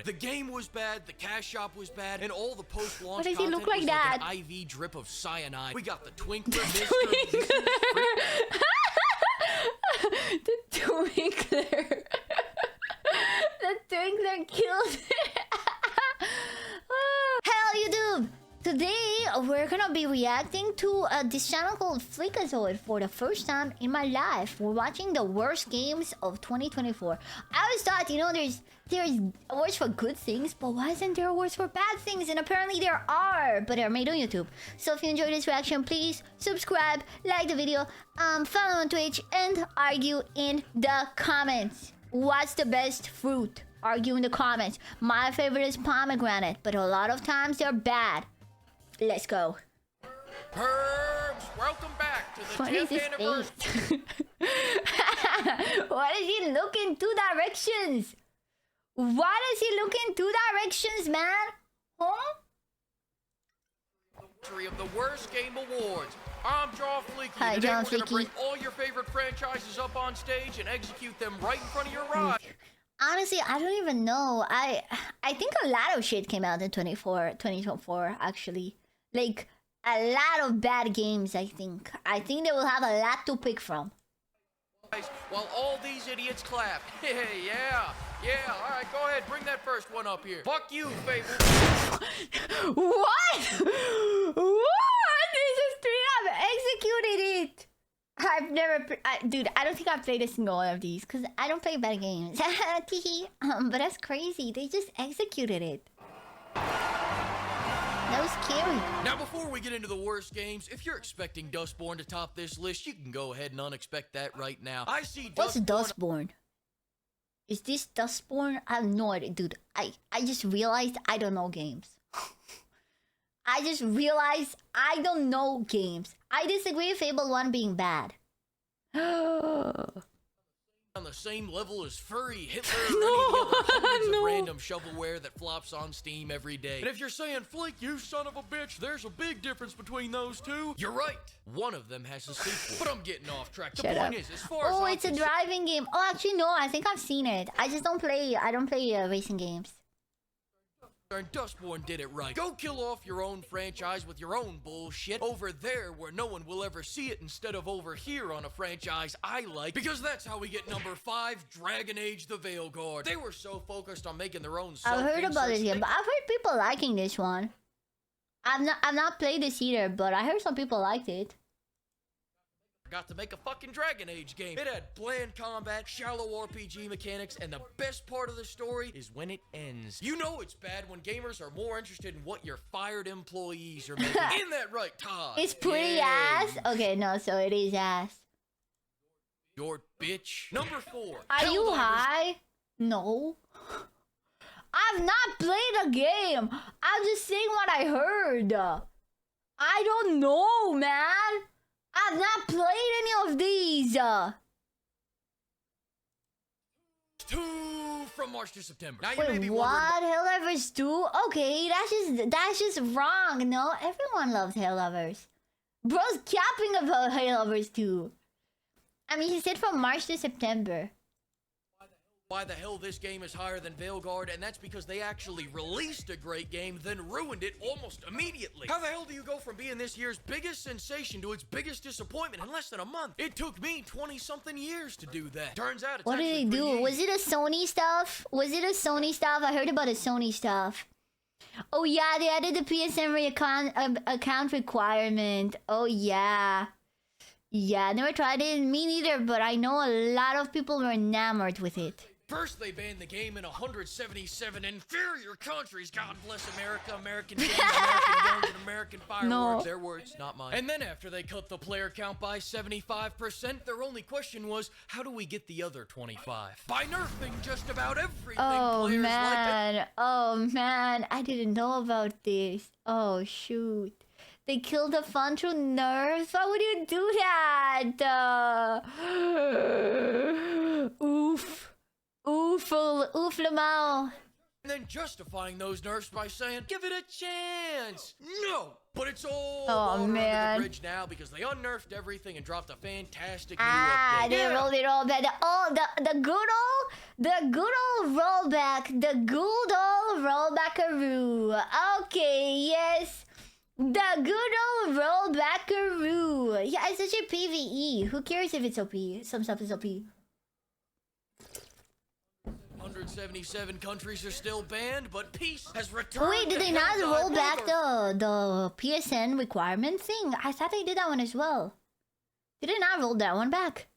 The game was bad, the cash shop was bad, and all the post-launch Why does he content look like was that? like an IV drip of cyanide. We got the Twinkler, Mr. The Twinkler. The Twinkler killed it. Hello YouTube! Today we're gonna be reacting to this channel called FLEEKAZOID for the first time in my life. We're watching the worst games of 2024. I always thought, you know, there's awards for good things, but why isn't there awards for bad things? And apparently there are, but they're made on YouTube. So if you enjoyed this reaction, please subscribe, like the video, follow on Twitch, and argue in the comments. What's the best fruit? Argue in the comments. My favorite is pomegranate, but a lot of times they're bad. Let's go. Herbs, welcome back to the What is 10th his anniversary. face? Why does he look in two directions? Why does he look in two directions, man? Huh? Of the worst game awards. I'm John Fleeky. Hi, Today John we're gonna Fleeky. bring all your favorite franchises up on stage and execute them right in front of your eyes. Honestly, I don't even know. I think a lot of shit came out in 2024 actually. Like a lot of bad games, I think. I think they will have a lot to pick from. While all these idiots clap. Hey, yeah. All right, go ahead, bring that first one up here. Fuck you, Fable. What? What? This is straight up executed it. I've never, dude. I don't think I've played a single one of these because I don't play bad games. But that's crazy. They just executed it. That was scary. Now, before we get into the worst games, if you're expecting Dustborn to top this list, you can go ahead and unexpect that right now. I see What's Dustborn? Is this Dustborn? I have no idea, dude. I just realized I don't know games. I just realized I don't know games. I disagree with Fable 1 being bad. On the same level as Furry, Hitler, or any of the other hundreds of random shovelware that flops on Steam every day. And if you're saying, Fleek, you son of a bitch, there's a big difference between those two. You're right. One of them has a sequel. But I'm getting off track. The point is, as far as it's a driving game. Oh, actually, no. I think I've seen it. I just don't play. I don't play racing games. And Dustborn did it right. Go kill off your own franchise with your own bullshit over there where no one will ever see it instead of over here on a franchise I like, because that's how we get number 5, Dragon Age the Veilguard. They were so focused on making their own I've heard about this game, but I've heard people liking this one. I've not played this either, but I heard some people liked it. Got to make a fucking Dragon Age game. It had bland combat, shallow RPG mechanics, and the best part of the story is when it ends. You know it's bad when gamers are more interested in what your fired employees are making. In that right, Todd? It's pretty ass. Okay, no, so it is ass. Your bitch. Number 4. Are you high? No. I've not played a game. I'm just saying what I heard. I don't know, man. I've not played any of these. 2 from March to September. Now, you Wait, may be what? Helldivers 2? Okay, that's just wrong. No, everyone loves Helldivers. Bro's capping about Helldivers 2. I mean, he said from March to September. Why the hell this game is higher than Veilguard, and that's because they actually released a great game, then ruined it almost immediately. How the hell do you go from being this year's biggest sensation to its biggest disappointment in less than a month? It took me 20-something years to do that. Turns out it's What did they do? Was it a Sony stuff? Was it a Sony stuff? I heard about a Sony stuff. Oh yeah, they added the PSN account requirement. Oh yeah. Yeah, I never tried it. Me neither, but I know a lot of people were enamored with it. First, they banned the game in 177 inferior countries. God bless America, American games, American guns, and American fireworks. No. Their words, not mine. And then after they cut the player count by 75%, their only question was, how do we get the other 25? By nerfing just about everything. Oh players man, like oh man, I didn't know about this. Oh shoot. They killed the fun through nerfs? Why would you do that? Oof. Oof, Lamau. and then justifying those nerfs by saying, give it a chance. No, but it's all Oh, water man. under the bridge now because they unnerfed everything and dropped a fantastic new Ah, update. they rolled it all back. The good old rollback. The good old rollbackaroo. Okay, yes. The good old rollbackaroo. Yeah, it's such a PvE. Who cares if it's OP? Some stuff is OP. 177 countries are still banned, but peace has returned. Wait, did to they not Helldivers. roll back the PSN requirement thing? I thought they did that one as well. Did they not roll that one back?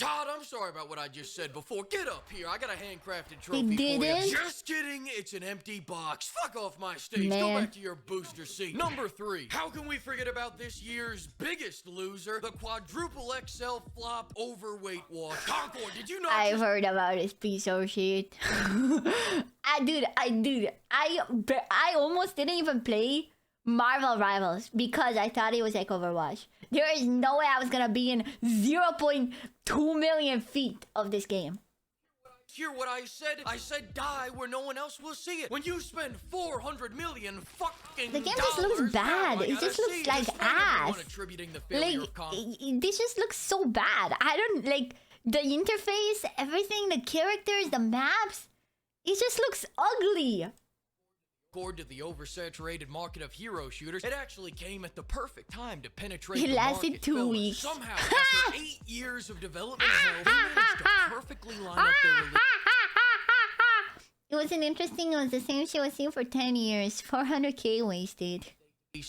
Todd, I'm sorry about what I just said before. Get up here. I got a handcrafted trophy for didn't? you. Just kidding. It's an empty box. Fuck off my stage. Man. Go back to your booster seat. Number 3. How can we forget about this year's biggest loser, the quadruple XL flop overweight watch? Concord, did you not I've heard about this piece of shit. I almost didn't even play Marvel Rivals because I thought it was like Overwatch. There is no way I was gonna be in 0.2 million feet of this game. hear what I said? I said die where no one else will see it. When you spend 400 million fucking The game just looks dollars, bad. now I It just gotta looks see, like despite ass. everyone attributing the failure Like, of Concord. this just looks so bad. I don't like the interface, everything, the characters, the maps. It just looks ugly. To the oversaturated market of hero shooters, it actually came at the perfect time to penetrate It the lasted market, 2 fellas. weeks. Somehow, after 8 years of development hell, they managed to perfectly line up their release It wasn't interesting. It was the same shit was seen for 10 years. 400k wasted.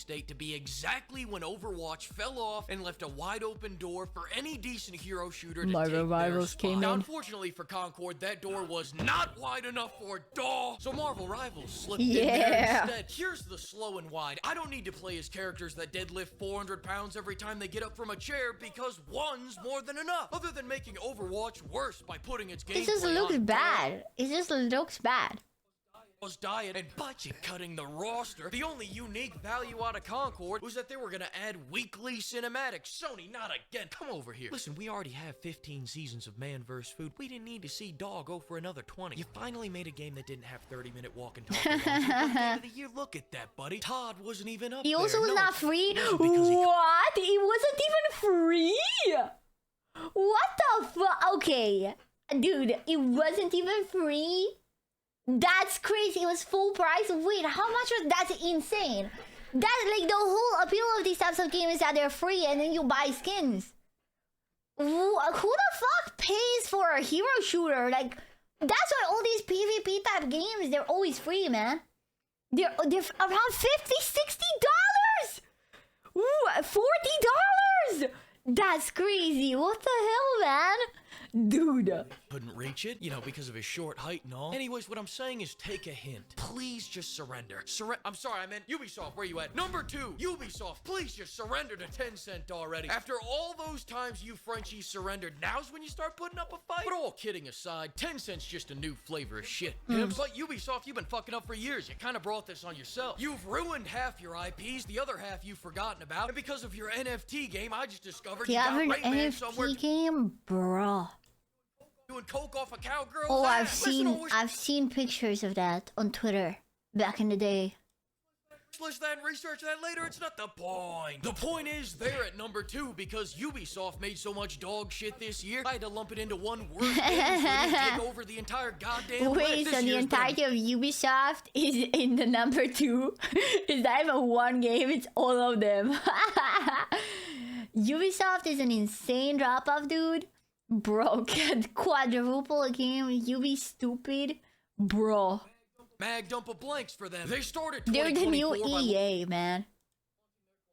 date to be exactly when Overwatch fell off and left a wide open door for any decent hero shooter to Marvel take Rivals their came spot. Now, in. unfortunately for Concord, that door was not wide enough for DAW, so Marvel Rivals slipped in Yeah. there instead. Here's the slow and wide. I don't need to play as characters that deadlift 400 pounds every time they get up from a chair because one's more than enough, other than making Overwatch worse by putting its gameplay It just looks on bad. It just looks bad. was diet and budget cutting the roster. The only unique value out of Concord was that they were gonna add weekly cinematics. Sony, not again. Come over here. Listen, we already have 15 seasons of Man vs. Food. We didn't need to see Dog go for another 20. You finally made a game that didn't have 30-minute walk and talk. At the end of the year, look at that, buddy. Todd wasn't even up He there. also was No, not it's- free. it wasn't because he- What? It wasn't even free? What the fuck? Okay. Dude, it wasn't even free? That's crazy. It was full price. Wait, how much was that? That's insane. That, like, the whole appeal of these types of games is that they're free and then you buy skins. Who the fuck pays for a hero shooter? Like, that's why all these PvP type games, they're always free, man. They're around $50-$60. Ooh, $40. That's crazy. What the hell, man? Dude. Couldn't reach it, you know, because of his short height and all. Anyways, what I'm saying is take a hint. Please just surrender. I'm sorry, I meant Ubisoft, where you at? Number 2, Ubisoft, please just surrender to Tencent already. After all those times you Frenchies surrendered, now's when you start putting up a fight? But all kidding aside, Tencent's just a new flavor of shit. But Ubisoft, you've been fucking up for years. You kind of brought this on yourself. You've ruined half your IPs, the other half you've forgotten about. And because of your NFT game, I just discovered Do you you have got an Rayman somewhere NFT game? Bro. doing coke off a cowgirl's Oh, ass. I've seen pictures of that on Twitter back in the day. List that and research that later. It's not the point. The point is they're at number 2 because Ubisoft made so much dog shit this year. I had to lump it into one worst game so they take over the entire goddamn list. Wait, This so the year's entirety of Ubisoft is in the number 2? Is that even one game? It's all of them. Ubisoft is an insane drop-off, dude. Bro, can't quadruple a game. You be stupid. Bro. mag dump of blanks for them. They started They're the new 2024 by EA, man.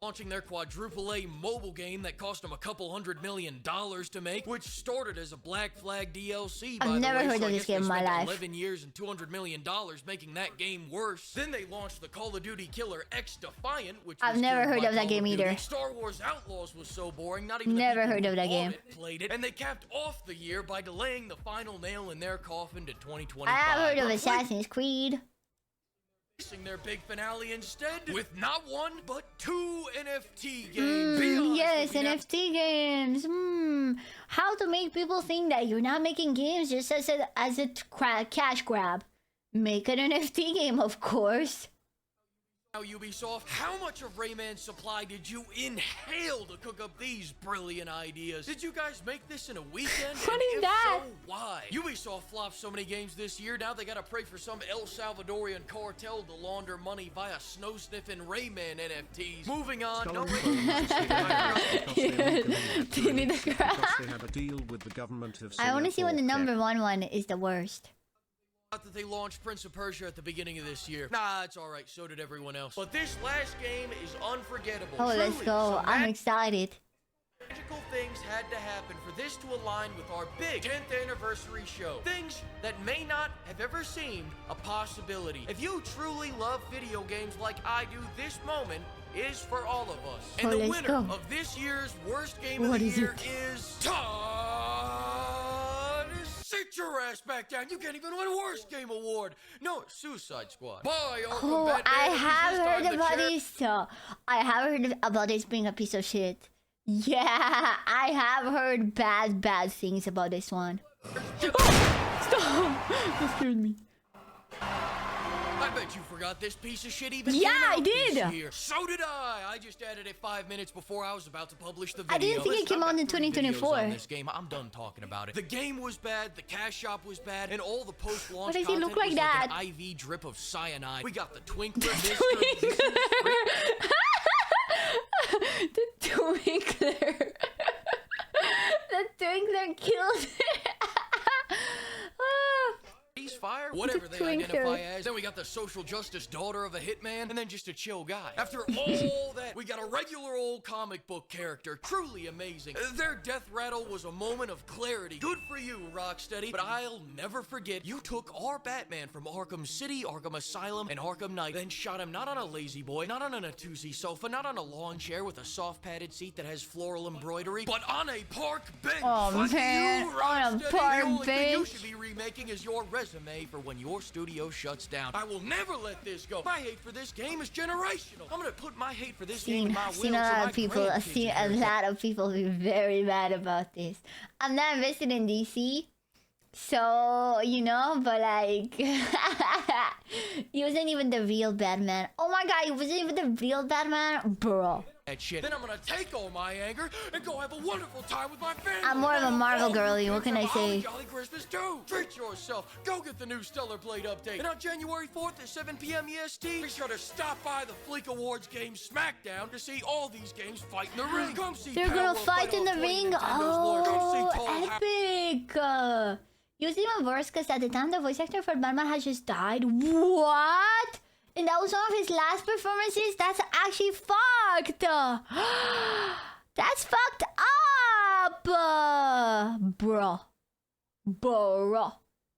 launching their quadruple A mobile game that cost them a couple $100 million to make, which started as a Black Flag DLC. I've never heard so of I this guess they game in my spent life. 11 years and $200 million making that game worse. Then they launched the Call of Duty killer X Defiant, which I've was never killed heard by of that Call game Duty. either. Star Wars Outlaws was so boring, not even Never the people heard of who that bought game. it played it, and they capped off the year by delaying the final nail in their coffin to 2025. I have heard of Replacing Assassin's Creed. their big finale instead with not one but 2 NFT games. Be honest Yes, with me, NFT games. How to make people think that you're not making games just as a cash grab. Make an NFT game, of course. Now, Ubisoft, how much of Rayman's supply did you inhale to cook up these brilliant ideas? Did you guys make this in a weekend? What and is if that? so, why? Ubisoft flopped so many games this year, now they gotta pray for some El Salvadorian cartel to launder money via snow-sniffing Rayman NFTs. Moving on, no I want to see when the number one is the worst. that they launched Prince of Persia at the beginning of this year. Nah, it's alright, so did everyone else. But this last game is unforgettable. Oh, let's Truly, go. some I'm excited. magical things had to happen for this to align with our big 10th anniversary show. Things that may not have ever seemed a possibility. If you truly love video games like I do, this moment is for all of us. And the winner of this year's worst game of the year is Todd. Sit your ass back down. You can't even win a worst game award. No, Suicide Squad. Bye, Oh, I have heard about this. I have heard about this being a piece of shit. Yeah, I have heard bad things about this one. Stop! That scared me. I bet you forgot this piece of shit even I did! Here. So did I! I just added it 5 minutes before I was about to publish the video. I didn't think it came out in 2024. On this game. I'm done talking about it. The game was bad, the cash shop was bad, and all the post-launch Why does he look like was that? like an IV drip of cyanide. We got the Twinkler, The Twinkler. The Twinkler killed it. Fire, whatever they identify as. Then we got the social justice daughter of a hitman, and then just a chill guy. After all that, we got a regular old comic book character, truly amazing. Their death rattle was a moment of clarity. Good for you, Rocksteady, but I'll never forget you took our Batman from Arkham City, Arkham Asylum, and Arkham Knight, then shot him not on a lazy boy, not on a Natuzzi sofa, not on a lawn chair with a soft padded seat that has floral embroidery, but on a park bench. Oh man, on a park bench. You should be remaking is your resume for when your studio shuts down. I will never let this go. My hate for this game is generational. I'm gonna put my hate for this game in my will. I've seen a lot of people be very mad about this. I'm not invested in DC, so you know, but like, he wasn't even the real Batman. Oh my god, he wasn't even the real Batman, bro. That shit. Then I'm gonna take all my anger and go have a wonderful time with my family. I'm more of a Marvel girly. What can I say? Jolly Christmas too. Treat yourself. Go get the new Stellar Blade update. And on January 4th at 7 p.m. EST, be sure to stop by the Fleek Awards game SmackDown to see all these games fight in the ring. Come see They're gonna fight in the ring. Oh, epic! It was even worse because at the time the voice actor for Batman had just died. What? And that was one of his last performances? That's actually fucked! That's fucked up! Bro.